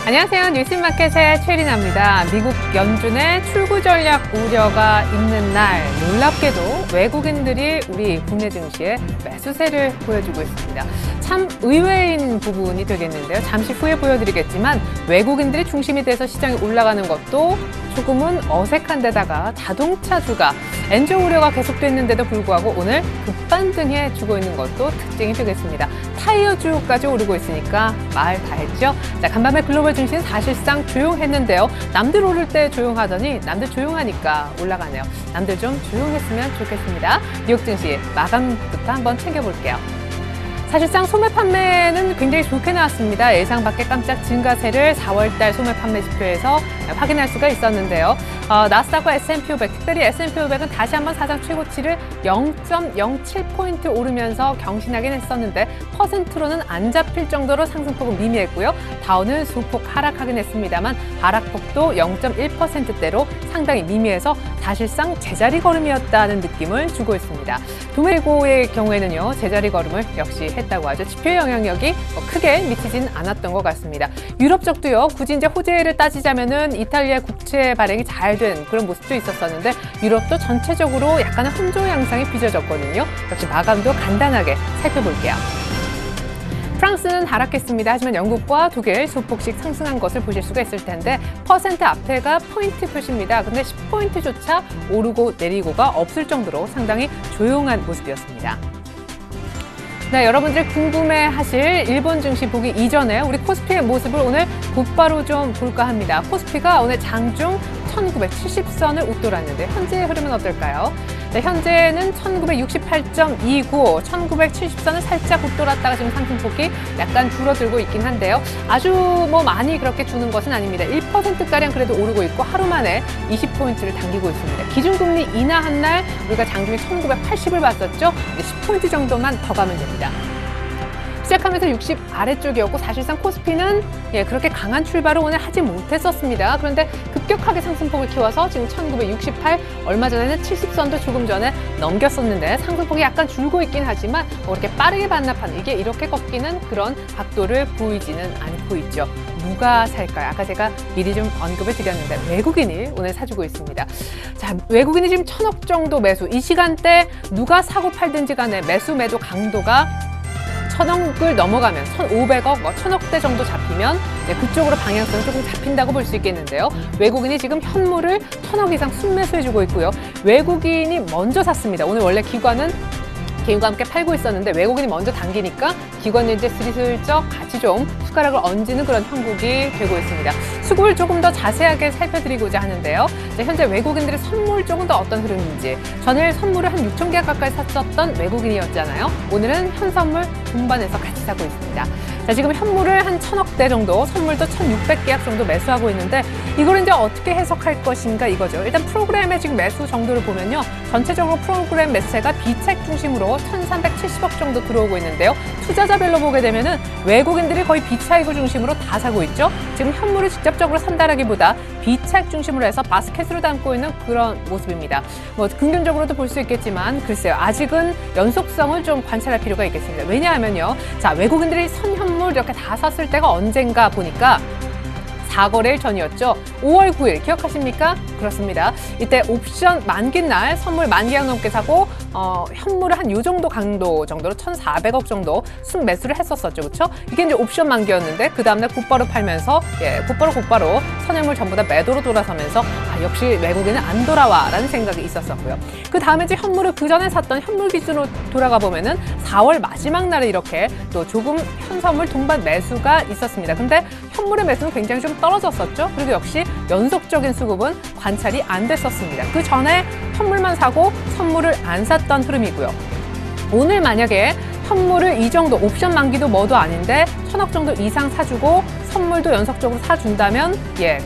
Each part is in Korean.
안녕하세요. 뉴스마켓의 최리나입니다. 미국 연준의 출구 전략 우려가 있는 날, 놀랍게도 외국인들이 우리 국내 증시에 매수세를 보여주고 있습니다. 참 의외인 부분이 되겠는데요. 잠시 후에 보여드리겠지만 외국인들이 중심이 돼서 시장이 올라가는 것도 조금은 어색한 데다가 자동차주가 엔저 우려가 계속됐는데도 불구하고 오늘 급반등해주고 있는 것도 특징이 되겠습니다. 타이어주까지 오르고 있으니까 말 다 했죠. 자, 간밤에 글로벌 증시는 사실상 조용했는데요. 남들 오를 때 조용하더니 남들 조용하니까 올라가네요. 남들 좀 조용했으면 좋겠습니다. 뉴욕 증시 마감부터 한번 챙겨볼게요. 사실상 소매 판매는 굉장히 좋게 나왔습니다. 예상 밖의 깜짝 증가세를 4월달 소매 판매 지표에서 확인할 수가 있었는데요. 나스닥과 S&P 500, 특별히 S&P 500은 다시 한번 사상 최고치를 0.07포인트 오르면서 경신하긴 했었는데 퍼센트로는 안 잡힐 정도로 상승폭은 미미했고요. 다우는 소폭 하락하긴 했습니다만 하락폭도 0.1%대로 상당히 미미해서 사실상 제자리 걸음이었다는 느낌을 주고 있습니다. 도매고의 경우에는요, 제자리 걸음을 역시 했다고 하죠. 지표 영향력이 크게 미치진 않았던 것 같습니다. 유럽 쪽도요, 굳이 이제 호재를 따지자면은 이탈리아 국채 발행이 잘 된 그런 모습도 있었었는데 유럽도 전체적으로 약간의 혼조 양상이 빚어졌거든요. 역시 마감도 간단하게 살펴볼게요. 프랑스는 하락했습니다. 하지만 영국과 독일 소폭씩 상승한 것을 보실 수가 있을 텐데 퍼센트 앞에가 포인트 표시입니다. 근데 10포인트조차 오르고 내리고가 없을 정도로 상당히 조용한 모습이었습니다. 네, 여러분들이 궁금해하실 일본 증시 보기 이전에 우리 코스피의 모습을 오늘 곧바로 좀 볼까 합니다. 코스피가 오늘 장중 1970선을 웃돌았는데 현재의 흐름은 어떨까요? 네, 현재는 1968.29, 1970선을 살짝 웃돌았다가 지금 상승폭이 약간 줄어들고 있긴 한데요. 아주 많이 그렇게 주는 것은 아닙니다. 1%가량 그래도 오르고 있고 하루 만에 20포인트를 당기고 있습니다. 기준금리 인하한 날 우리가 장중에 1980을 봤었죠. 이제 10포인트 정도만 더 가면 됩니다. 시작하면서 60 아래쪽이었고 사실상 코스피는 그렇게 강한 출발을 오늘 하지 못했었습니다. 그런데 급격하게 상승폭을 키워서 지금 1968, 얼마 전에는 70선도 조금 전에 넘겼었는데 상승폭이 약간 줄고 있긴 하지만 그렇게 빠르게 반납하는 이게 이렇게 꺾이는 그런 각도를 보이지는 않고 있죠. 누가 살까요? 아까 제가 미리 좀 언급을 드렸는데 외국인이 오늘 사주고 있습니다. 자, 외국인이 지금 1000억 정도 매수. 이 시간대 누가 사고 팔든지 간에 매수 매도 강도가 1000억을 넘어가면 1500억, 1000억대 정도 잡히면 이제 그쪽으로 방향성이 조금 잡힌다고 볼 수 있겠는데요. 외국인이 지금 현물을 1000억 이상 순매수해주고 있고요. 외국인이 먼저 샀습니다. 오늘 원래 기관은 개인과 함께 팔고 있었는데 외국인이 먼저 당기니까 기관은 이제 스리슬쩍 같이 좀 숟가락을 얹는 그런 형국이 되고 있습니다. 수급을 조금 더 자세하게 살펴드리고자 하는데요. 현재 외국인들의 선물 쪽은 더 어떤 흐름인지. 전일 선물을 한 6,000개 가까이 샀었던 외국인이었잖아요. 오늘은 현선물 동반해서 같이 사고 있습니다. 자, 지금 현물을 한 1000억대 정도, 선물도 1600계약 정도 매수하고 있는데 이걸 이제 어떻게 해석할 것인가 이거죠. 일단 프로그램의 지금 매수 정도를 보면요. 전체적으로 프로그램 매수세가 비책 중심으로 1370억 정도 들어오고 있는데요. 투자자별로 보게 되면은 외국인들이 거의 비차익을 중심으로 다 사고 있죠. 지금 현물을 직접적으로 산다라기보다 비차익 중심으로 해서 바스켓으로 담고 있는 그런 모습입니다. 긍정적으로도 볼 수 있겠지만 글쎄요. 아직은 연속성을 좀 관찰할 필요가 있겠습니다. 왜냐하면요. 자, 외국인들이 선현물 이렇게 다 샀을 때가 언젠가 보니까 4거래일 전이었죠. 5월 9일 기억하십니까? 그렇습니다. 이때 옵션 만기 날 선물 만기약 넘게 사고 현물을 한 요 정도 강도 정도로 1,400억 정도 순매수를 했었었죠. 그렇죠? 이게 이제 옵션 만기였는데 그 다음날 곧바로 팔면서 곧바로 선현물 전부 다 매도로 돌아서면서 역시 외국인은 안 돌아와라는 생각이 있었었고요. 그 다음에 이제 현물을 그 전에 샀던 현물 기준으로 돌아가 보면은 4월 마지막 날에 이렇게 또 조금 현선물 동반 매수가 있었습니다. 근데 현물의 매수는 굉장히 좀 떨어졌었죠. 그리고 역시 연속적인 수급은 관찰이 안 됐었습니다. 그 전에 현물만 사고 선물을 안 샀던 흐름이고요. 오늘 만약에 현물을 이 정도 옵션 만기도 뭐도 아닌데 1,000억 정도 이상 사주고 선물도 연속적으로 사준다면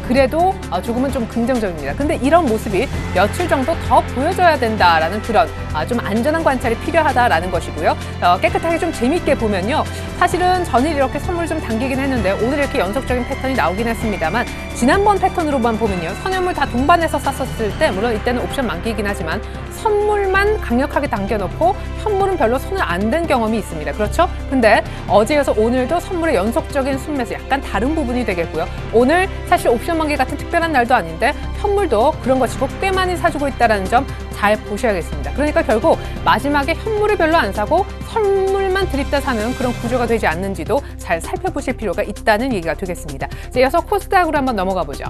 그래도 조금은 좀 긍정적입니다. 근데 이런 모습이 며칠 정도 더 보여줘야 된다라는 그런 좀 안전한 관찰이 필요하다라는 것이고요. 깨끗하게 좀 재밌게 보면요. 사실은 전일 이렇게 선물 좀 당기긴 했는데 오늘 이렇게 연속적인 패턴이 나오긴 했습니다만 지난번 패턴으로만 보면요. 선현물 다 동반해서 샀었을 때 물론 이때는 옵션 만기이긴 하지만 선물만 강력하게 당겨놓고 현물은 별로 손을 안 댄 경험이 있습니다. 그렇죠? 근데 어제여서 오늘도 선물의 연속적인 순매수 약간 다른 부분이 되겠고요. 오늘 사실 옵션 만기 같은 특별한 날도 아닌데 현물도 그런 것 치고 꽤 많이 사주고 있다는 점 잘 보셔야겠습니다. 그러니까 결국 마지막에 현물을 별로 안 사고 선물만 드립다 사는 그런 구조가 되지 않는지도 잘 살펴보실 필요가 있다는 얘기가 되겠습니다. 자, 이어서 코스닥으로 한번 넘어가 보죠.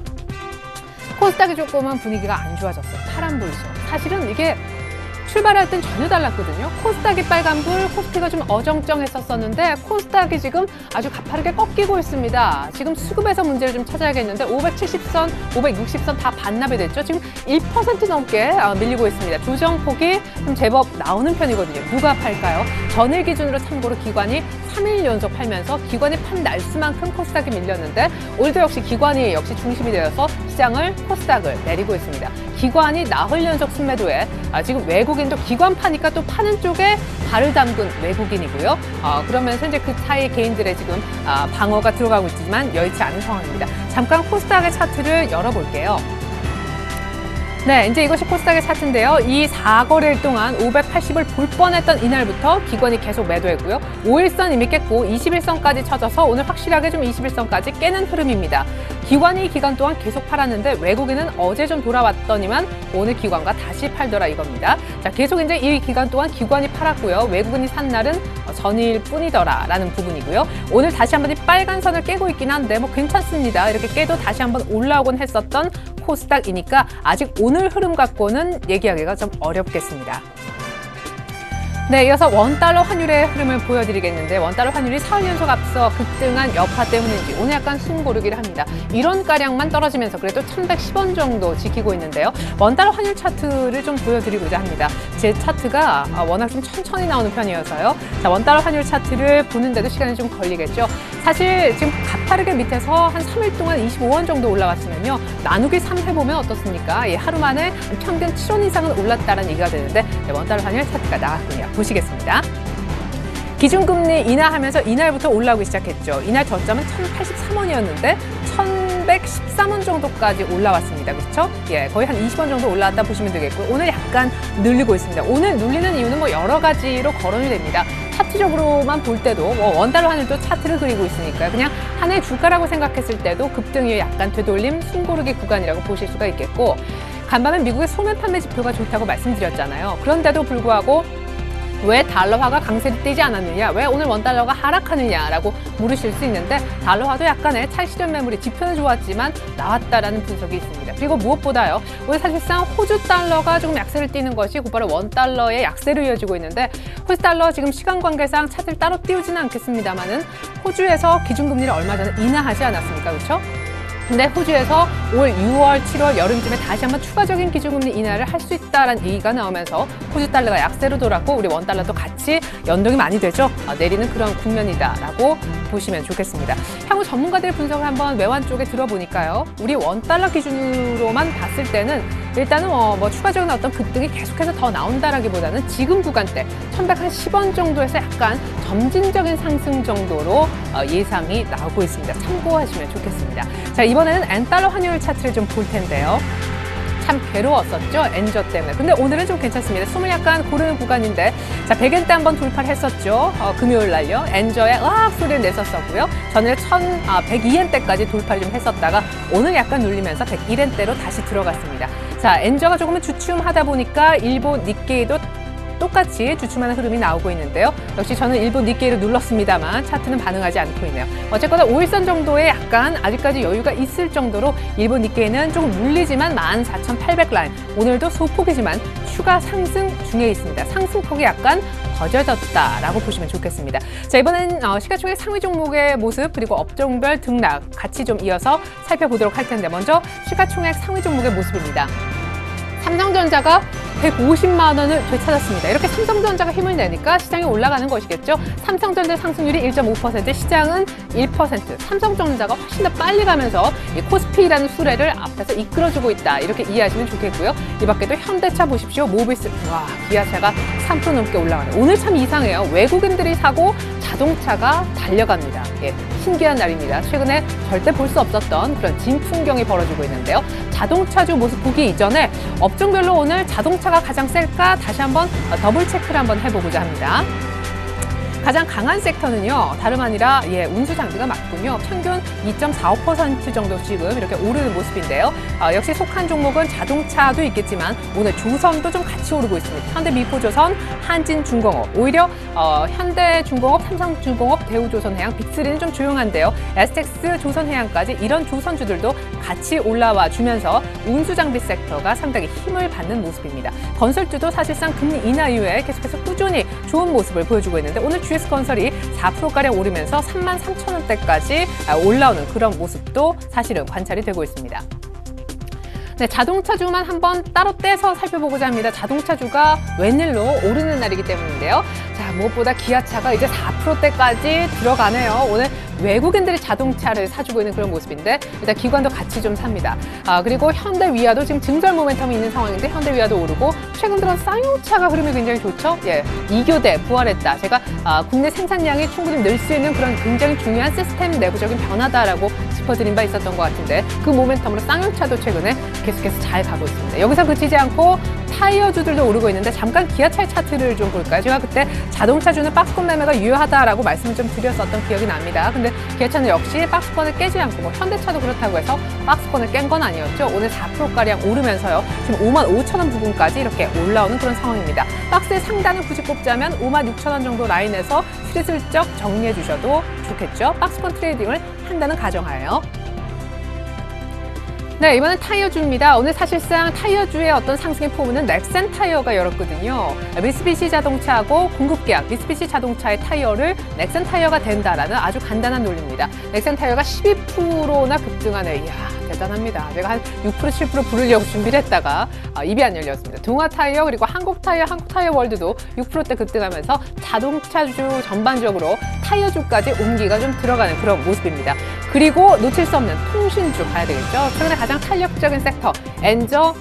코스닥이 조금은 분위기가 안 좋아졌어요. 파란불소. 사실은 이게 출발할 땐 전혀 달랐거든요. 코스닥이 빨간불, 코스피가 좀 어정쩡했었는데 코스닥이 지금 아주 가파르게 꺾이고 있습니다. 지금 수급에서 문제를 좀 찾아야겠는데 570선, 560선 다 반납이 됐죠. 지금 1% 넘게 밀리고 있습니다. 조정폭이 좀 제법 나오는 편이거든요. 누가 팔까요? 전일 기준으로 참고로 기관이 3일 연속 팔면서 기관이 판 날수만큼 코스닥이 밀렸는데 오늘도 역시 기관이 역시 중심이 되어서 시장을 코스닥을 내리고 있습니다. 기관이 나흘 연속 순매도에 지금 외국인도 기관 파니까 또 파는 쪽에 발을 담근 외국인이고요. 그러면서 이제 그 사이 개인들의 지금 방어가 들어가고 있지만 여의치 않은 상황입니다. 잠깐 코스닥의 차트를 열어볼게요. 네, 이제 이것이 코스닥의 차트인데요. 이 4거래일 동안 580을 볼 뻔했던 이날부터 기관이 계속 매도했고요. 5일선 이미 깼고 21선까지 쳐져서 오늘 확실하게 좀 21선까지 깨는 흐름입니다. 기관이 이 기간 동안 계속 팔았는데 외국인은 어제 좀 돌아왔더니만 오늘 기관과 다시 팔더라 이겁니다. 자, 계속 이제 이 기간 동안 기관이 팔았고요. 외국인이 산 날은 전일 뿐이더라라는 부분이고요. 오늘 다시 한번 이 빨간 선을 깨고 있긴 한데 뭐 괜찮습니다. 이렇게 깨도 다시 한번 올라오곤 했었던 코스닥이니까 아직 오늘 흐름 갖고는 얘기하기가 좀 어렵겠습니다. 네, 이어서 원달러 환율의 흐름을 보여드리겠는데 원달러 환율이 4일 연속 앞서 급등한 여파 때문인지 오늘 약간 숨고르기를 합니다. 1원가량만 떨어지면서 그래도 1,110원 정도 지키고 있는데요. 원달러 환율 차트를 좀 보여드리고자 합니다. 제 차트가 워낙 좀 천천히 나오는 편이어서요. 자, 원달러 환율 차트를 보는데도 시간이 좀 걸리겠죠. 사실 지금 가파르게 밑에서 한 3일 동안 25원 정도 올라왔으면요. 나누기 3 해보면 어떻습니까? 하루 만에 평균 7원 이상은 올랐다는 얘기가 되는데 원달러 환율 차트가 나왔군요. 보시겠습니다. 기준금리 인하하면서 이날부터 올라오기 시작했죠. 이날 저점은 1,083원이었는데 1,113원 정도까지 올라왔습니다. 그렇죠? 거의 한 20원 정도 올라왔다 보시면 되겠고요. 오늘 약간 늘리고 있습니다. 오늘 눌리는 이유는 뭐 여러 가지로 거론이 됩니다. 차트적으로만 볼 때도 원달러 환율도 차트를 그리고 있으니까요. 그냥 하나의 주가라고 생각했을 때도 급등 이후에 약간 되돌림 숨고르기 구간이라고 보실 수가 있겠고 간밤에 미국의 소매 판매 지표가 좋다고 말씀드렸잖아요. 그런데도 불구하고 왜 달러화가 강세를 띄지 않았느냐, 왜 오늘 원달러가 하락하느냐라고 물으실 수 있는데 달러화도 약간의 차익실현 매물이 지표는 좋았지만 나왔다라는 분석이 있습니다. 그리고 무엇보다요, 오늘 사실상 호주 달러가 조금 약세를 띄는 것이 곧바로 원달러의 약세로 이어지고 있는데 호주 달러 지금 시간 관계상 차트를 따로 띄우지는 않겠습니다만은 호주에서 기준금리를 얼마 전에 인하하지 않았습니까? 그렇죠? 근데 호주에서 올 6월, 7월 여름쯤에 다시 한번 추가적인 기준금리 인하를 할 수 있다는 얘기가 나오면서 호주 달러가 약세로 돌았고 우리 원달러도 같이 연동이 많이 되죠. 내리는 그런 국면이다라고 보시면 좋겠습니다. 향후 전문가들의 분석을 한번 외환 쪽에 들어보니까요. 우리 원달러 기준으로만 봤을 때는 일단은 뭐 추가적인 어떤 급등이 계속해서 더 나온다라기보다는 지금 구간대 1,110원 정도에서 약간 점진적인 상승 정도로 예상이 나오고 있습니다. 참고하시면 좋겠습니다. 자, 이번에는 엔달러 환율 차트를 좀 볼 텐데요. 참 괴로웠었죠, 엔저 때문에. 근데 오늘은 좀 괜찮습니다. 숨을 약간 고르는 구간인데 자, 100엔대 한번 돌파를 했었죠. 금요일 날요. 엔저에 으악 소리를 냈었었고요. 전일 102엔대까지 돌파를 좀 했었다가 오늘 약간 눌리면서 101엔대로 다시 들어갔습니다. 자, 엔저가 조금은 주춤하다 보니까 일본 니케이도 똑같이 주춤하는 흐름이 나오고 있는데요. 역시 저는 일본 니케이를 눌렀습니다만 차트는 반응하지 않고 있네요. 어쨌거나 5일선 정도에 약간 아직까지 여유가 있을 정도로 일본 니케이는 조금 물리지만 14,800 라인. 오늘도 소폭이지만 추가 상승 중에 있습니다. 상승폭이 약간 거저졌다라고 보시면 좋겠습니다. 자, 이번엔 시가총액 상위 종목의 모습 그리고 업종별 등락 같이 좀 이어서 살펴보도록 할 텐데 먼저 시가총액 상위 종목의 모습입니다. 삼성전자가 150만 원을 되찾았습니다. 이렇게 삼성전자가 힘을 내니까 시장이 올라가는 것이겠죠. 삼성전자 상승률이 1.5%, 시장은 1%. 삼성전자가 훨씬 더 빨리 가면서 이 코스피라는 수레를 앞에서 이끌어주고 있다. 이렇게 이해하시면 좋겠고요. 이 밖에도 현대차 보십시오. 모비스, 와, 기아차가 3% 넘게 올라가네요. 오늘 참 이상해요. 외국인들이 사고 자동차가 달려갑니다. 예, 신기한 날입니다. 최근에 절대 볼 수 없었던 그런 진풍경이 벌어지고 있는데요. 자동차주 모습 보기 이전에 업종별로 오늘 자동차가 가장 셀까 다시 한번 더블 체크를 한번 해보고자 합니다. 가장 강한 섹터는요, 다름 아니라 운수 장비가 맞군요. 평균 2.45% 정도 지금 이렇게 오르는 모습인데요. 역시 속한 종목은 자동차도 있겠지만 오늘 조선도 좀 같이 오르고 있습니다. 현대미포조선, 한진중공업, 오히려 현대중공업, 삼성중공업, 대우조선해양, 빅3는 좀 조용한데요. 에스텍스, 조선해양까지 이런 조선주들도 같이 올라와 주면서 운수 장비 섹터가 상당히 힘을 받는 모습입니다. 건설주도 사실상 금리 인하 이후에 계속해서 꾸준히 좋은 모습을 보여주고 있는데 오늘 GS건설이 4%가량 오르면서 33,000원대까지 올라오는 그런 모습도 사실은 관찰이 되고 있습니다. 네, 자동차주만 한번 따로 떼서 살펴보고자 합니다. 자동차주가 웬일로 오르는 날이기 때문인데요. 자, 무엇보다 기아차가 이제 4%대까지 들어가네요. 오늘 외국인들이 자동차를 사주고 있는 그런 모습인데 일단 기관도 같이 좀 삽니다. 그리고 현대위아도 지금 증설 모멘텀이 있는 상황인데 현대위아도 오르고 최근 들어 쌍용차가 흐름이 굉장히 좋죠. 예, 2교대 부활했다. 제가 국내 생산량이 충분히 늘 수 있는 그런 굉장히 중요한 시스템 내부적인 변화다라고 짚어드린 바 있었던 것 같은데 그 모멘텀으로 쌍용차도 최근에 계속해서 잘 가고 있습니다. 여기서 그치지 않고 타이어주들도 오르고 있는데 잠깐 기아차의 차트를 좀 볼까요? 제가 그때 자동차주는 박스권 매매가 유효하다라고 말씀을 좀 드렸었던 기억이 납니다. 근데 기아차는 역시 박스권을 깨지 않고 뭐 현대차도 그렇다고 해서 박스권을 깬 건 아니었죠. 오늘 4%가량 오르면서요. 지금 55,000원 부근까지 이렇게 올라오는 그런 상황입니다. 박스의 상단을 굳이 꼽자면 56,000원 정도 라인에서 슬슬쩍 정리해 주셔도 좋겠죠. 박스권 트레이딩을 한다는 가정하에요. 네, 이번엔 타이어주입니다. 오늘 사실상 타이어주의 어떤 상승의 포문은 넥센 타이어가 열었거든요. 미쓰비시 자동차하고 공급 계약, 미쓰비시 자동차의 타이어를 넥센 타이어가 된다라는 아주 간단한 논리입니다. 넥센 타이어가 12%나 급등하네. 이야, 대단합니다. 제가 한 6%, 7% 부르려고 준비를 했다가 입이 안 열렸습니다. 동아 타이어 그리고 한국 타이어 월드도 6%대 급등하면서 자동차주 전반적으로 타이어주까지 온기가 좀 들어가는 그런 모습입니다. 그리고 놓칠 수 없는 통신주 가야 되겠죠. 최근에 가장 탄력적인 섹터 엔저,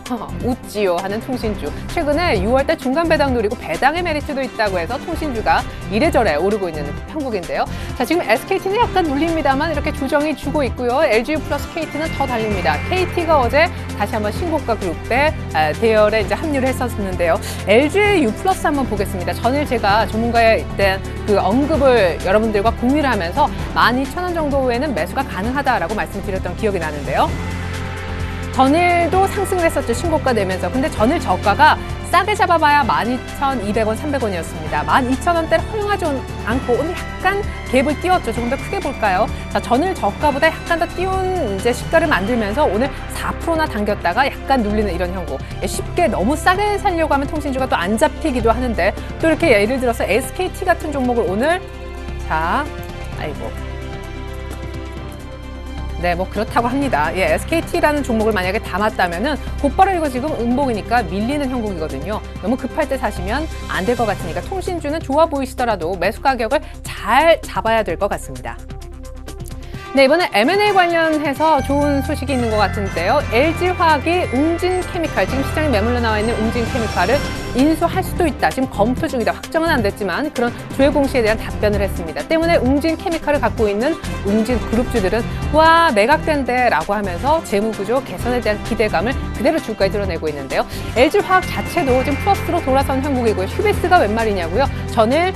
우찌요 하는 통신주. 최근에 6월달 중간 배당 노리고 배당의 메리트도 있다고 해서 통신주가 이래저래 오르고 있는 형국인데요. 자, 지금 SKT는 약간 눌립니다만 이렇게 조정이 주고 있고요. LGU 플러스 KT는 더 달립니다. KT가 어제 다시 한번 신고가 그룹의 대열에 이제 합류를 했었는데요. LGU 플러스 한번 보겠습니다. 전일 제가 전문가의 일단 그 언급을 여러분들과 공유를 하면서 12,000원 정도 후에는 매수가 가능하다라고 말씀드렸던 기억이 나는데요. 전일도 상승을 했었죠. 신고가 내면서. 근데 전일 저가가 싸게 잡아봐야 12,200원, 300원이었습니다. 12,000원대를 허용하지 않고 오늘 약간 갭을 띄웠죠. 조금 더 크게 볼까요? 자, 전일 저가보다 약간 더 띄운 이제 시가를 만들면서 오늘 4%나 당겼다가 약간 눌리는 이런 형국. 쉽게 너무 싸게 살려고 하면 통신주가 또 안 잡히기도 하는데 또 이렇게 예를 들어서 SKT 같은 종목을 오늘 네, 뭐 그렇다고 합니다. 예, SKT라는 종목을 만약에 담았다면은 곧바로 이거 지금 음봉이니까 밀리는 형국이거든요. 너무 급할 때 사시면 안 될 것 같으니까 통신주는 좋아 보이시더라도 매수 가격을 잘 잡아야 될 것 같습니다. 네, 이번에 M&A 관련해서 좋은 소식이 있는 것 같은데요. LG화학이 웅진케미칼, 지금 시장에 매물로 나와 있는 웅진케미칼을 인수할 수도 있다. 지금 검토 중이다. 확정은 안 됐지만 그런 조회 공시에 대한 답변을 했습니다. 때문에 웅진케미칼을 갖고 있는 웅진 그룹주들은 와, 매각된대 라고 하면서 재무구조 개선에 대한 기대감을 그대로 주가에 드러내고 있는데요. LG화학 자체도 지금 플러스로 돌아선 형국이고요. 휴베스가 웬 말이냐고요. 전일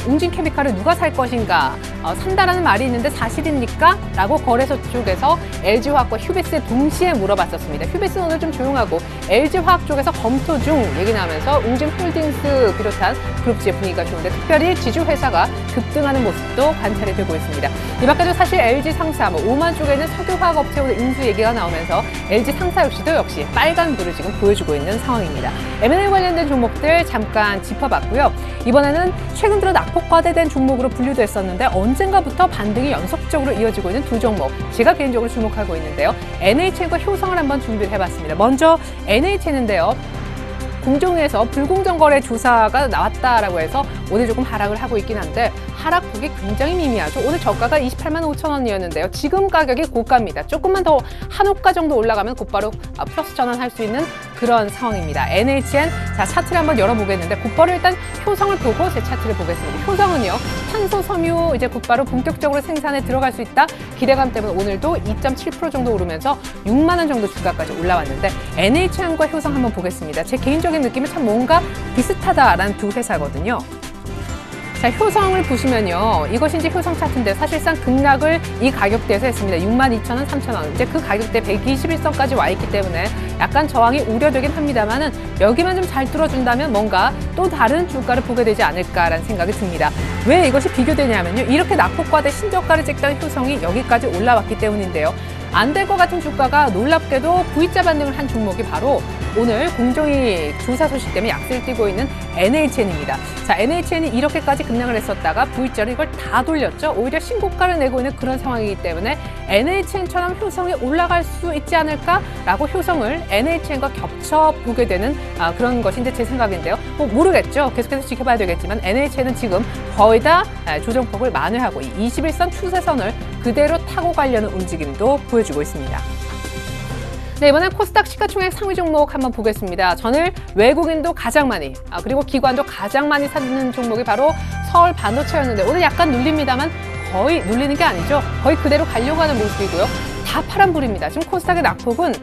웅진케미칼을 누가 살 것인가 산다라는 말이 있는데 사실입니까? 라고 거래소 쪽에서 LG화학과 휴베스에 동시에 물어봤었습니다. 휴베스는 오늘 좀 조용하고 LG화학 쪽에서 검토 중 얘기 나오면서 웅진홀딩스 비롯한 그룹주의 분위기가 좋은데 특별히 지주회사가 급등하는 모습도 관찰이 되고 있습니다. 이 밖에도 사실 LG 상사, 오만 쪽에는 석유화학업체 오늘 인수 얘기가 나오면서 LG 상사 역시도 역시 빨간불을 지금 보여주고 있는 상황입니다. M&A 관련된 종목들 잠깐 짚어봤고요. 이번에는 최근 들어 낙폭과대된 종목으로 분류됐었는데 언젠가부터 반등이 연속적으로 이어지고 있는 두 종목, 제가 개인적으로 주목하고 있는데요. NHN과 효성을 한번 준비를 해봤습니다. 먼저 NHN인데요. 공정위에서 불공정 거래 조사가 나왔다라고 해서 오늘 조금 하락을 하고 있긴 한데 하락폭이 굉장히 미미하죠. 오늘 저가가 28만 5천 원이었는데요. 지금 가격이 고가입니다. 조금만 더 한 호가 정도 올라가면 곧바로 플러스 전환할 수 있는 그런 상황입니다. NHN, 자 차트를 한번 열어보겠는데 곧바로 일단 효성을 보고 제 차트를 보겠습니다. 효성은요, 탄소 섬유 이제 곧바로 본격적으로 생산에 들어갈 수 있다 기대감 때문에 오늘도 2.7% 정도 오르면서 6만 원 정도 주가까지 올라왔는데 NHN과 효성 한번 보겠습니다. 제 개인적인 느낌은 참 뭔가 비슷하다라는 두 회사거든요. 자, 효성을 보시면요. 이것이 이제 효성 차트인데 사실상 급락을 이 가격대에서 했습니다. 62,000원, 3,000원. 이제 그 가격대 121선까지 와 있기 때문에 약간 저항이 우려되긴 합니다만은 여기만 좀 잘 뚫어준다면 뭔가 또 다른 주가를 보게 되지 않을까라는 생각이 듭니다. 왜 이것이 비교되냐면요. 이렇게 낙폭과대 신저가를 찍던 효성이 여기까지 올라왔기 때문인데요. 안 될 것 같은 주가가 놀랍게도 V자 반등을 한 종목이 바로 오늘 공정위 조사 소식 때문에 약세를 띠고 있는 NHN입니다. 자, NHN이 이렇게까지 급락을 했었다가 V자로 이걸 다 돌렸죠. 오히려 신고가를 내고 있는 그런 상황이기 때문에 NHN처럼 효성이 올라갈 수 있지 않을까라고 효성을 NHN과 겹쳐 보게 되는 그런 것이 이제 제 생각인데요. 뭐 모르겠죠. 계속해서 지켜봐야 되겠지만 NHN은 지금 거의 다 조정폭을 만회하고 이 21선 추세선을 그대로 타고 가려는 움직임도 보여주고 있습니다. 네, 이번엔 코스닥 시가총액 상위 종목 한번 보겠습니다. 전일 외국인도 가장 많이, 그리고 기관도 가장 많이 사는 종목이 바로 서울 반도체였는데 오늘 약간 눌립니다만 거의 눌리는 게 아니죠. 거의 그대로 가려고 하는 모습이고요. 다 파란불입니다. 지금 코스닥의 낙폭은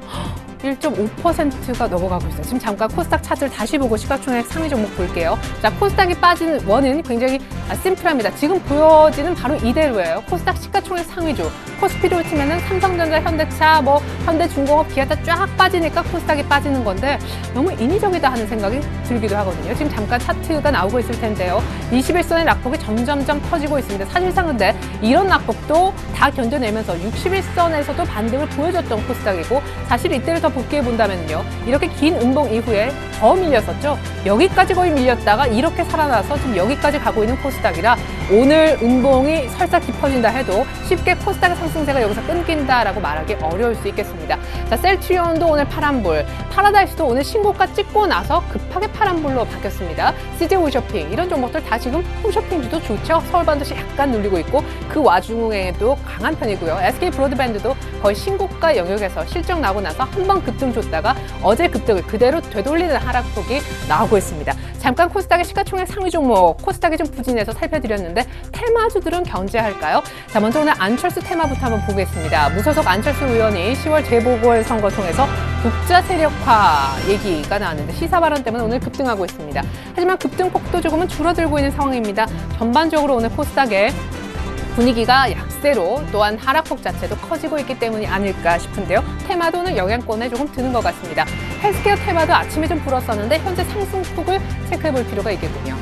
1.5%가 넘어가고 있어요. 지금 잠깐 코스닥 차트를 다시 보고 시가총액 상위 종목 볼게요. 자, 코스닥이 빠진 원은 굉장히 심플합니다. 지금 보여지는 바로 이대로예요. 코스닥 시가총액 상위주. 코스피로 치면은 삼성전자, 현대차, 뭐 현대중공업, 기아차 쫙 빠지니까 코스닥이 빠지는 건데 너무 인위적이다 하는 생각이 들기도 하거든요. 지금 잠깐 차트가 나오고 있을 텐데요. 21선의 낙폭이 점점점 커지고 있습니다. 사실상 근데 이런 낙폭도 다 견뎌내면서 61선에서도 반등을 보여줬던 코스닥이고 사실 이때를 더 복귀해 본다면요. 이렇게 긴 음봉 이후에 더 밀렸었죠. 여기까지 거의 밀렸다가 이렇게 살아나서 지금 여기까지 가고 있는 코스닥이라 오늘 음봉이 설사 깊어진다 해도 쉽게 코스닥의 상승세가 여기서 끊긴다라고 말하기 어려울 수 있겠습니다. 자, 셀트리온도 오늘 파란불, 파라다이스도 오늘 신고가 찍고 나서 급하게 파란불로 바뀌었습니다. CJ 홈쇼핑 이런 종목들 다 지금 홈쇼핑주도 좋죠. 서울반도시 약간 눌리고 있고 그 와중에도 강한 편이고요. SK 브로드밴드도 거의 신고가 영역에서 실적 나고 나서 한 번 급등 줬다가 어제 급등을 그대로 되돌리는 하락폭이 나오고 있습니다. 잠깐 코스닥의 시가총액 상위 종목 코스닥이 좀 부진해서 살펴드렸는데 테마주들은 견제할까요? 자, 먼저 오늘 안철수 테마부터 한번 보겠습니다. 무소속 안철수 의원이 10월 재보궐선거 통해서 국자 세력화 얘기가 나왔는데 시사 발언 때문에 오늘 급등하고 있습니다. 하지만 급등폭도 조금은 줄어들고 있는 상황입니다. 전반적으로 오늘 코스닥의 분위기가 약세로 또한 하락폭 자체도 커지고 있기 때문이 아닐까 싶은데요. 테마도 오늘 영향권에 조금 드는 것 같습니다. 헬스케어 테마도 아침에 좀 불었었는데 현재 상승폭을 체크해 볼 필요가 있겠군요.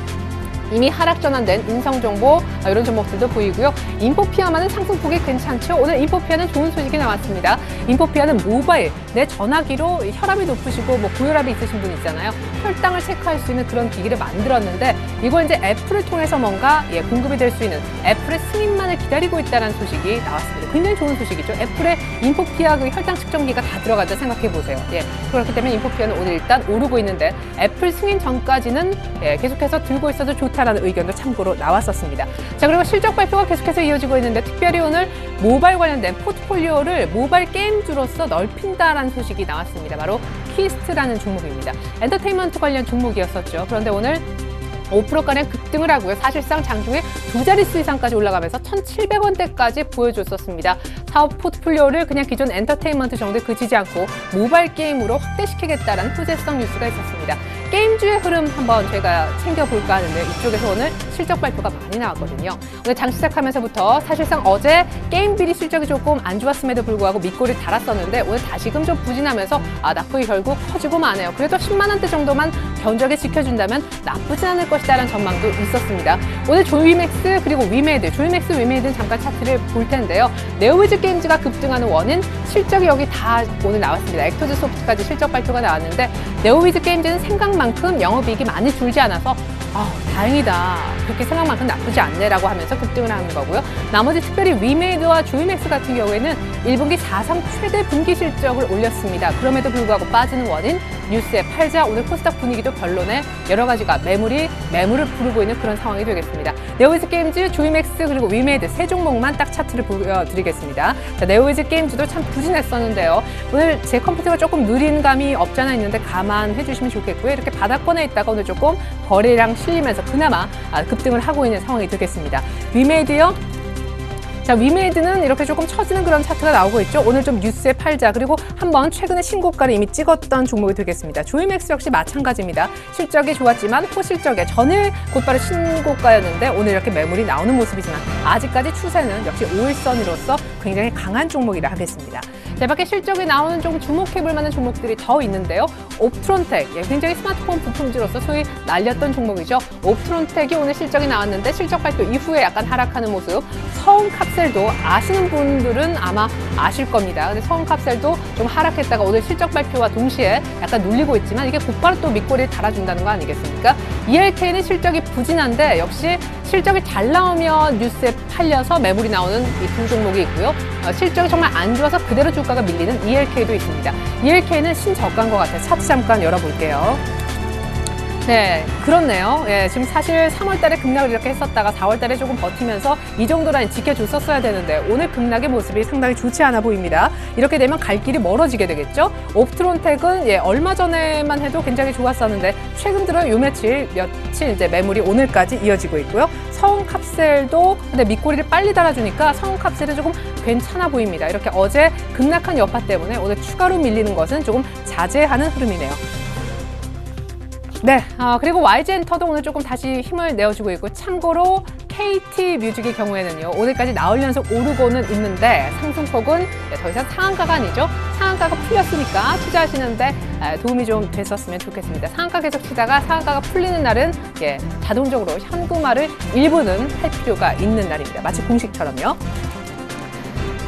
이미 하락 전환된 인성정보 이런 종목들도 보이고요. 인포피아만은 상승폭이 괜찮죠. 오늘 인포피아는 좋은 소식이 나왔습니다. 인포피아는 모바일, 내 전화기로 혈압이 높으시고 뭐 고혈압이 있으신 분 있잖아요. 혈당을 체크할 수 있는 그런 기기를 만들었는데 이걸 이제 애플을 통해서 뭔가 공급이 될 수 있는 애플의 승인만을 기다리고 있다는 소식이 나왔습니다. 굉장히 좋은 소식이죠. 애플의 인포피아 그 혈당 측정기가 다 들어가자 생각해 보세요. 그렇기 때문에 인포피아는 오늘 일단 오르고 있는데 애플 승인 전까지는 계속해서 들고 있어도 좋다라는 의견도 참고로 나왔었습니다. 자, 그리고 실적 발표가 계속해서 이어지고 있는데 특별히 오늘 모바일 관련된 포트폴리오를 모바일 게임주로서 넓힌다라는 소식이 나왔습니다. 바로 퀴스트라는 종목입니다. 엔터테인먼트 관련 종목이었었죠. 그런데 오늘 5%가량 급등을 하고요. 사실상 장중에 두 자릿수 이상까지 올라가면서 1,700원대까지 보여줬었습니다. 사업 포트폴리오를 그냥 기존 엔터테인먼트 정도에 그치지 않고 모바일 게임으로 확대시키겠다는 후재성 뉴스가 있었습니다. 게임주의 흐름 한번 제가 챙겨볼까 하는데 이쪽에서 오늘 실적 발표가 많이 나왔거든요. 오늘 장 시작하면서부터 사실상 어제 게임 비리 실적이 조금 안 좋았음에도 불구하고 밑골이 달았었는데 오늘 다시금 좀 부진하면서 낙폭이 결국 커지고 마네요. 그래도 10만 원대 정도만 견적에 지켜준다면 나쁘지 않을 것이다라는 전망도 있었습니다. 오늘 조이맥스 그리고 위메이드, 조이맥스, 위메이드는 잠깐 차트를 볼 텐데요. 네오위즈 게임즈가 급등하는 원인 실적이 여기 다 오늘 나왔습니다. 액터즈 소프트까지 실적 발표가 나왔는데 네오위즈 게임즈는 생각만큼 영업이익이 많이 줄지 않아서 다행이다. 그렇게 생각만큼 나쁘지 않네라고 하면서 급등을 하는 거고요. 나머지 특별히 위메이드와 조이맥스 같은 경우에는 1분기 사상 최대 분기 실적을 올렸습니다. 그럼에도 불구하고 빠지는 원인 뉴스에 팔자 오늘 코스닥 분위기도 별로네. 여러 가지가 매물을 부르고 있는 그런 상황이 되겠습니다. 네오위즈 게임즈, 조이맥스 그리고 위메이드 세 종목만 딱 차트를 보여드리겠습니다. 자, 네오위즈 게임즈도 참 부진했었는데요. 오늘 제 컴퓨터가 조금 느린 감이 없잖아 있는데 감안해 주시면 좋겠고요. 이렇게 바닥권에 있다가 오늘 조금 거래량 실리면서 그나마 급등을 하고 있는 상황이 되겠습니다. 위메이드요. 자, 위메이드는 이렇게 조금 처지는 그런 차트가 나오고 있죠. 오늘 좀 뉴스에 팔자. 그리고 한번 최근에 신고가를 이미 찍었던 종목이 되겠습니다. 조이맥스 역시 마찬가지입니다. 실적이 좋았지만 호실적에 전일 곧바로 신고가였는데 오늘 이렇게 매물이 나오는 모습이지만 아직까지 추세는 역시 5일선으로서 굉장히 강한 종목이라 하겠습니다. 대밖에 실적이 나오는 좀 주목해볼 만한 종목들이 더 있는데요. 옵트론텍, 굉장히 스마트폰 부품주로서 소위 날렸던 종목이죠. 옵트론텍이 오늘 실적이 나왔는데 실적 발표 이후에 약간 하락하는 모습. 서운캅셀도 아시는 분들은 아마 아실 겁니다. 근데 서운캅셀도 좀 하락했다가 오늘 실적 발표와 동시에 약간 눌리고 있지만 이게 곧바로 또 밑꼬리를 달아준다는 거 아니겠습니까? ELK는 실적이 부진한데 역시 실적이 잘 나오면 뉴스에 팔려서 매물이 나오는 이 두 종목이 있고요. 실적이 정말 안 좋아서 그대로 주가가 밀리는 ELK도 있습니다. ELK는 신저가인 것 같아요. 차트 잠깐 열어볼게요. 네, 그렇네요. 예, 지금 사실 3월 달에 급락을 이렇게 했었다가 4월 달에 조금 버티면서 이 정도 라인 지켜줬었어야 되는데 오늘 급락의 모습이 상당히 좋지 않아 보입니다. 이렇게 되면 갈 길이 멀어지게 되겠죠. 옵트론텍은 얼마 전에만 해도 굉장히 좋았었는데 최근 들어 요 며칠 이제 매물이 오늘까지 이어지고 있고요. 서운캅셀도 근데 밑꼬리를 빨리 달아주니까 서운캅셀은 조금 괜찮아 보입니다. 이렇게 어제 급락한 여파 때문에 오늘 추가로 밀리는 것은 조금 자제하는 흐름이네요. 네, 그리고 YG엔터도 오늘 조금 다시 힘을 내어주고 있고 참고로 KT뮤직의 경우에는요. 오늘까지 나흘 연속 오르고는 있는데 상승폭은 더 이상 상한가가 아니죠. 상한가가 풀렸으니까 투자하시는데 도움이 좀 됐었으면 좋겠습니다. 상한가 계속 치다가 상한가가 풀리는 날은 자동적으로 현금화를 일부는 할 필요가 있는 날입니다. 마치 공식처럼요.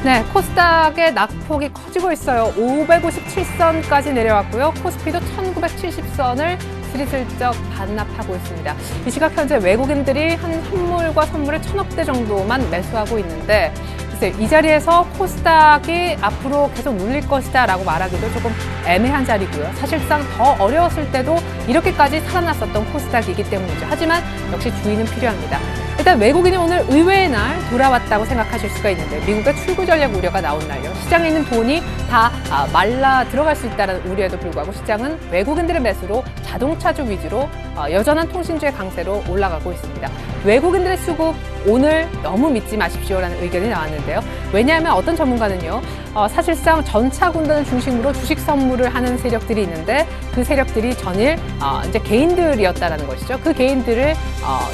네, 코스닥의 낙폭이 커지고 있어요. 557선까지 내려왔고요. 코스피도 1970선을 스리슬쩍 반납하고 있습니다. 이 시각 현재 외국인들이 한 선물과 선물을 1000억대 정도만 매수하고 있는데 글쎄 이 자리에서 코스닥이 앞으로 계속 눌릴 것이다 라고 말하기도 조금 애매한 자리고요. 사실상 더 어려웠을 때도 이렇게까지 살아났었던 코스닥이기 때문이죠. 하지만 역시 주의는 필요합니다. 일단 외국인이 오늘 의외의 날 돌아왔다고 생각하실 수가 있는데 미국의 출구 전략 우려가 나온 날요. 시장에 있는 돈이 다 말라 들어갈 수 있다는 우려에도 불구하고 시장은 외국인들의 매수로 자동차주 위주로 여전한 통신주의 강세로 올라가고 있습니다. 외국인들의 수급 오늘 너무 믿지 마십시오라는 의견이 나왔는데요. 왜냐하면 어떤 전문가는요. 사실상 전차 군단을 중심으로 주식 선물을 하는 세력들이 있는데 그 세력들이 전일 이제 개인들이었다라는 것이죠. 그 개인들을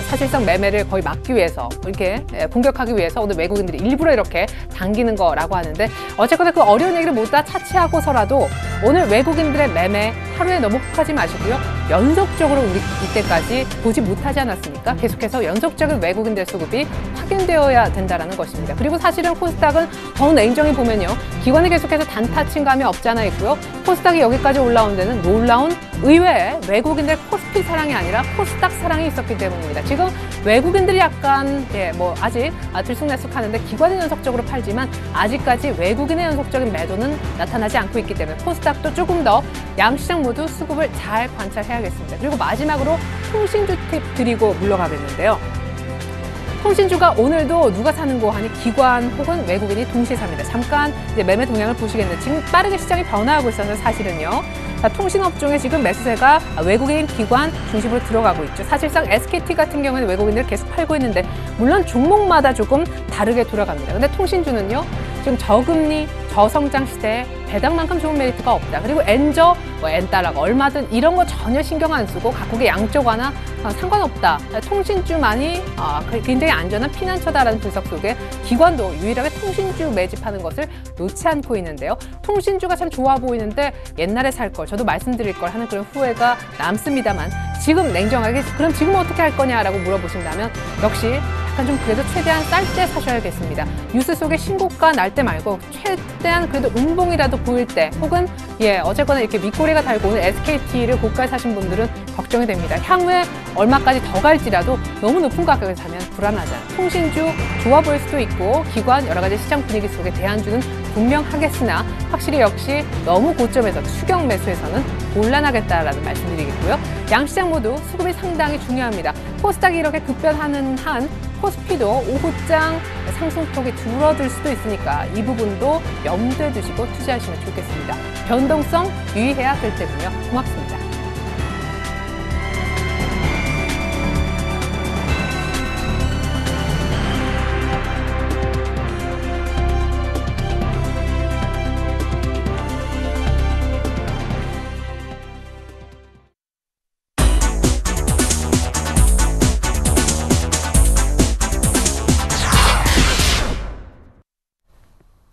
사실상 매매를 거의 막기 위해서 이렇게 공격하기 위해서 오늘 외국인들이 일부러 이렇게 당기는 거라고 하는데 어쨌거나 그 어려운 얘기를 모두 다 차치하고서라도 오늘 외국인들의 매매 하루에 너무 혹하지 마시고요. 연속적으로 우리 이때까지 보지 못하지 않았습니까? 계속해서 연속적인 외국인들 수급이 확인되어야 된다는 것입니다. 그리고 사실은 코스닥은 더 냉정히 보면요. 기관이 계속해서 단타 친 감이 없지 않아 있고요. 코스닥이 여기까지 올라온 데는 놀라운 의외의 외국인들 코스피 사랑이 아니라 코스닥 사랑이 있었기 때문입니다. 지금 외국인들이 약간 아직 들쑥날쑥하는데 기관이 연속적으로 팔지만 아직까지 외국인의 연속적인 매도는 나타나지 않고 있기 때문에 코스닥도 조금 더 양시장 모두 수급을 잘 관찰해야겠습니다. 그리고 마지막으로 통신주 팁 드리고 물러가겠는데요. 통신주가 오늘도 누가 사는 거 하니 기관 혹은 외국인이 동시에 삽니다. 잠깐 이제 매매 동향을 보시겠는데 지금 빠르게 시장이 변화하고 있어서 사실은요. 자, 통신업종에 지금 매수세가 외국인 기관 중심으로 들어가고 있죠. 사실상 SKT 같은 경우는 외국인들 계속 팔고 있는데 물론 종목마다 조금 다르게 돌아갑니다. 근데 통신주는요. 지금 저금리, 저성장 시대에 배당만큼 좋은 메리트가 없다. 그리고 엔저, 엔달러가 얼마든 이런 거 전혀 신경 안 쓰고 각국의 양쪽 하나 상관없다. 통신주만이 굉장히 안전한 피난처다라는 분석 속에 기관도 유일하게 통신주 매집하는 것을 놓지 않고 있는데요. 통신주가 참 좋아 보이는데 옛날에 살 걸, 저도 말씀드릴 걸 하는 그런 후회가 남습니다만 지금 냉정하게 그럼 지금 어떻게 할 거냐라고 물어보신다면 역시 약간 좀 그래도 최대한 쌀 때 사셔야겠습니다. 뉴스 속에 신고가 날 때 말고 최대한 그래도 운봉이라도 보일 때 혹은 어쨌거나 이렇게 밑꼬리가 달고 오는 SKT를 고가에 사신 분들은 걱정이 됩니다. 향후에 얼마까지 더 갈지라도 너무 높은 가격에 사면 불안하잖아요. 통신주 좋아 보일 수도 있고 기관 여러 가지 시장 분위기 속에 대안주는 분명하겠으나 확실히 역시 너무 고점에서 추격 매수에서는 곤란하겠다라는 말씀드리겠고요. 양시장 모두 수급이 상당히 중요합니다. 코스닥이 이렇게 급변하는 한 코스피도 오후장 상승폭이 줄어들 수도 있으니까 이 부분도 염두에 두시고 투자하시면 좋겠습니다. 변동성 유의해야 될 때군요. 고맙습니다.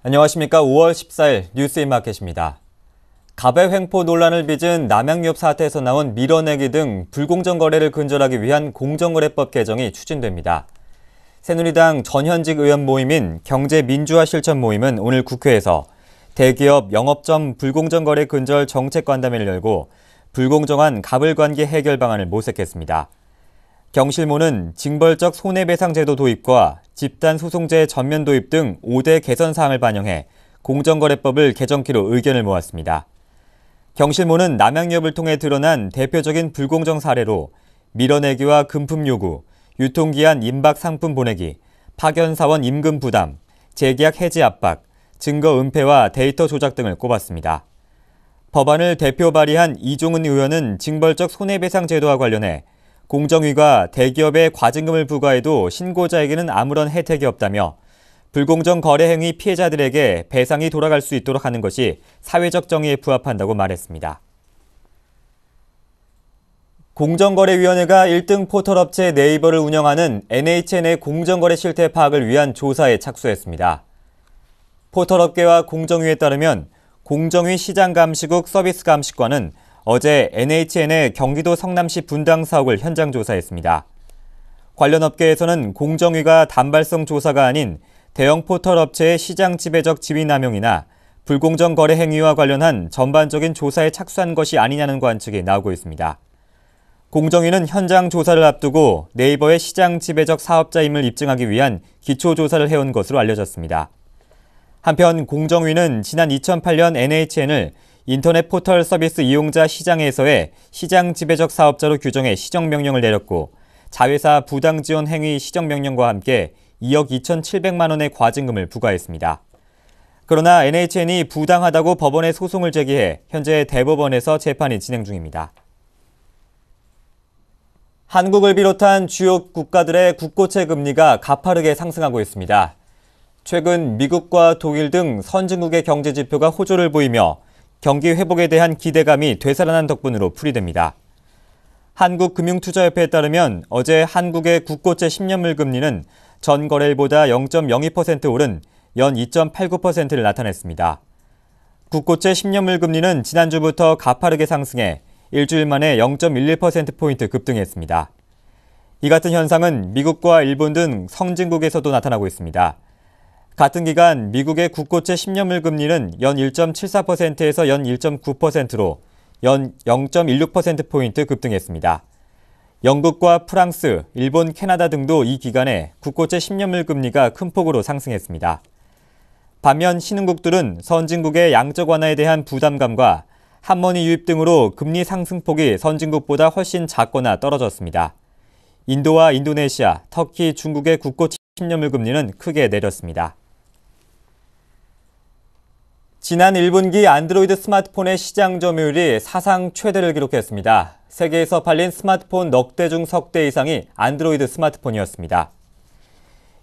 안녕하십니까. 5월 14일 뉴스인마켓입니다. 갑의 횡포 논란을 빚은 남양유업 사태에서 나온 밀어내기 등 불공정 거래를 근절하기 위한 공정거래법 개정이 추진됩니다. 새누리당 전현직 의원 모임인 경제민주화 실천 모임은 오늘 국회에서 대기업 영업점 불공정 거래 근절 정책관담회를 열고 불공정한 갑을관계 해결 방안을 모색했습니다. 경실모는 징벌적 손해배상 제도 도입과 집단소송제 전면 도입 등 5대 개선 사항을 반영해 공정거래법을 개정키로 의견을 모았습니다. 경실모는 남양유업을 통해 드러난 대표적인 불공정 사례로 밀어내기와 금품 요구, 유통기한 임박 상품 보내기, 파견사원 임금 부담, 재계약 해지 압박, 증거 은폐와 데이터 조작 등을 꼽았습니다. 법안을 대표 발의한 이종은 의원은 징벌적 손해배상 제도와 관련해 공정위가 대기업에 과징금을 부과해도 신고자에게는 아무런 혜택이 없다며 불공정 거래 행위 피해자들에게 배상이 돌아갈 수 있도록 하는 것이 사회적 정의에 부합한다고 말했습니다. 공정거래위원회가 1등 포털업체 네이버를 운영하는 NHN의 공정거래 실태 파악을 위한 조사에 착수했습니다. 포털업계와 공정위에 따르면 공정위 시장감시국 서비스감시과는 어제 NHN의 경기도 성남시 분당 사옥을 현장 조사했습니다. 관련 업계에서는 공정위가 단발성 조사가 아닌 대형 포털 업체의 시장 지배적 지위 남용이나 불공정 거래 행위와 관련한 전반적인 조사에 착수한 것이 아니냐는 관측이 나오고 있습니다. 공정위는 현장 조사를 앞두고 네이버의 시장 지배적 사업자임을 입증하기 위한 기초조사를 해온 것으로 알려졌습니다. 한편 공정위는 지난 2008년 NHN을 인터넷 포털 서비스 이용자 시장에서의 시장 지배적 사업자로 규정해 시정명령을 내렸고 자회사 부당 지원 행위 시정명령과 함께 2억 2,700만 원의 과징금을 부과했습니다. 그러나 NHN이 부당하다고 법원에 소송을 제기해 현재 대법원에서 재판이 진행 중입니다. 한국을 비롯한 주요 국가들의 국고채 금리가 가파르게 상승하고 있습니다. 최근 미국과 독일 등 선진국의 경제 지표가 호조를 보이며 경기 회복에 대한 기대감이 되살아난 덕분으로 풀이됩니다. 한국금융투자협회에 따르면 어제 한국의 국고채 10년물 금리는 전 거래일보다 0.02% 오른 연 2.89%를 나타냈습니다. 국고채 10년물 금리는 지난주부터 가파르게 상승해 일주일 만에 0.11%포인트 급등했습니다. 이 같은 현상은 미국과 일본 등 선진국에서도 나타나고 있습니다. 같은 기간 미국의 국고채 10년물 금리는 연 1.74%에서 연 1.9%로 연 0.16%포인트 급등했습니다. 영국과 프랑스, 일본, 캐나다 등도 이 기간에 국고채 10년물 금리가 큰 폭으로 상승했습니다. 반면 신흥국들은 선진국의 양적 완화에 대한 부담감과 한머니 유입 등으로 금리 상승폭이 선진국보다 훨씬 작거나 떨어졌습니다. 인도와 인도네시아, 터키, 중국의 국고채 10년물 금리는 크게 내렸습니다. 지난 1분기 안드로이드 스마트폰의 시장 점유율이 사상 최대를 기록했습니다. 세계에서 팔린 스마트폰 넉 대 중 석 대 이상이 안드로이드 스마트폰이었습니다.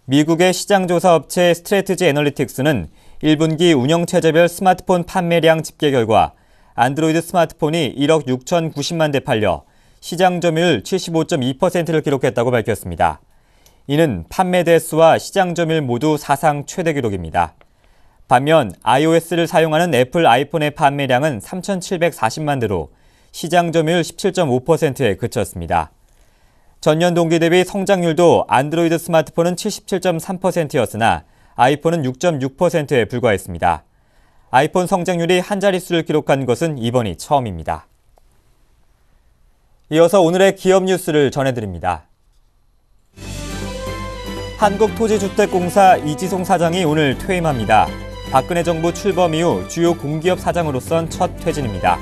미국의 시장조사 업체 스트래티지 애널리틱스는 1분기 운영체제별 스마트폰 판매량 집계 결과 안드로이드 스마트폰이 1억 6,090만 대 팔려 시장 점유율 75.2%를 기록했다고 밝혔습니다. 이는 판매 대수와 시장 점유율 모두 사상 최대 기록입니다. 반면 iOS를 사용하는 애플 아이폰의 판매량은 3,740만 대로 시장 점유율 17.5%에 그쳤습니다. 전년 동기 대비 성장률도 안드로이드 스마트폰은 77.3%였으나 아이폰은 6.6%에 불과했습니다. 아이폰 성장률이 한 자릿수를 기록한 것은 이번이 처음입니다. 이어서 오늘의 기업 뉴스를 전해드립니다. 한국토지주택공사 이지송 사장이 오늘 퇴임합니다. 박근혜 정부 출범 이후 주요 공기업 사장으로선 첫 퇴진입니다.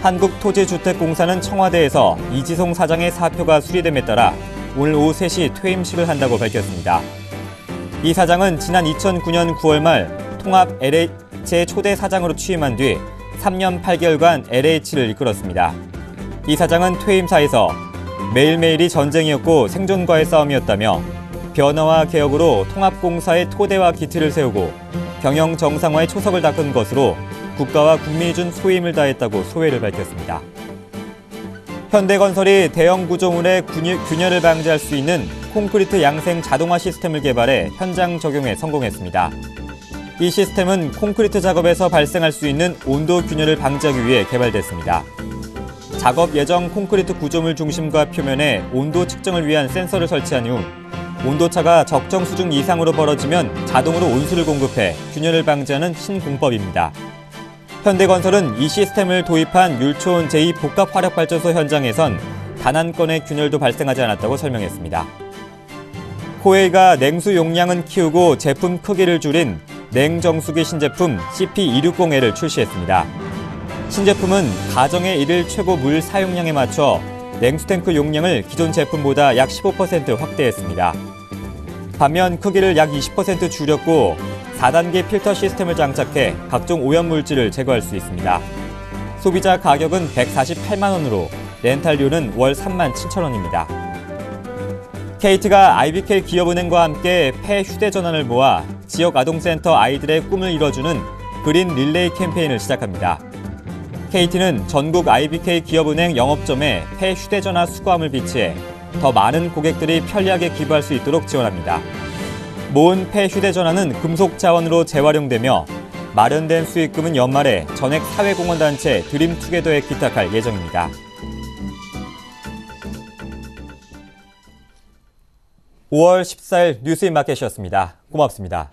한국토지주택공사는 청와대에서 이지송 사장의 사표가 수리됨에 따라 오늘 오후 3시 퇴임식을 한다고 밝혔습니다. 이 사장은 지난 2009년 9월 말 통합 LH의 초대 사장으로 취임한 뒤 3년 8개월간 LH를 이끌었습니다. 이 사장은 퇴임사에서 매일매일이 전쟁이었고 생존과의 싸움이었다며 변화와 개혁으로 통합공사의 토대와 기틀을 세우고 경영 정상화의 초석을 닦은 것으로 국가와 국민이 준 소임을 다했다고 소회를 밝혔습니다. 현대건설이 대형 구조물의 균열을 방지할 수 있는 콘크리트 양생 자동화 시스템을 개발해 현장 적용에 성공했습니다. 이 시스템은 콘크리트 작업에서 발생할 수 있는 온도 균열을 방지하기 위해 개발됐습니다. 작업 예정 콘크리트 구조물 중심과 표면에 온도 측정을 위한 센서를 설치한 후 온도차가 적정 수준 이상으로 벌어지면 자동으로 온수를 공급해 균열을 방지하는 신공법입니다. 현대건설은 이 시스템을 도입한 율촌 제2복합화력발전소 현장에선 단 한 건의 균열도 발생하지 않았다고 설명했습니다. 코웨이가 냉수 용량은 키우고 제품 크기를 줄인 냉정수기 신제품 CP260L을 출시했습니다. 신제품은 가정의 일일 최고 물 사용량에 맞춰 냉수탱크 용량을 기존 제품보다 약 15% 확대했습니다. 반면 크기를 약 20% 줄였고 4단계 필터 시스템을 장착해 각종 오염물질을 제거할 수 있습니다. 소비자 가격은 148만 원으로 렌탈료는 월 3만 7천 원입니다. KT가 IBK 기업은행과 함께 폐 휴대전화를 모아 지역 아동센터 아이들의 꿈을 이뤄주는 그린 릴레이 캠페인을 시작합니다. KT는 전국 IBK 기업은행 영업점에 폐 휴대전화 수거함을 비치해 더 많은 고객들이 편리하게 기부할 수 있도록 지원합니다. 모은 폐 휴대전화는 금속 자원으로 재활용되며 마련된 수익금은 연말에 전액 사회공헌단체 드림투게더에 기탁할 예정입니다. 5월 14일 뉴스인마켓이었습니다. 고맙습니다.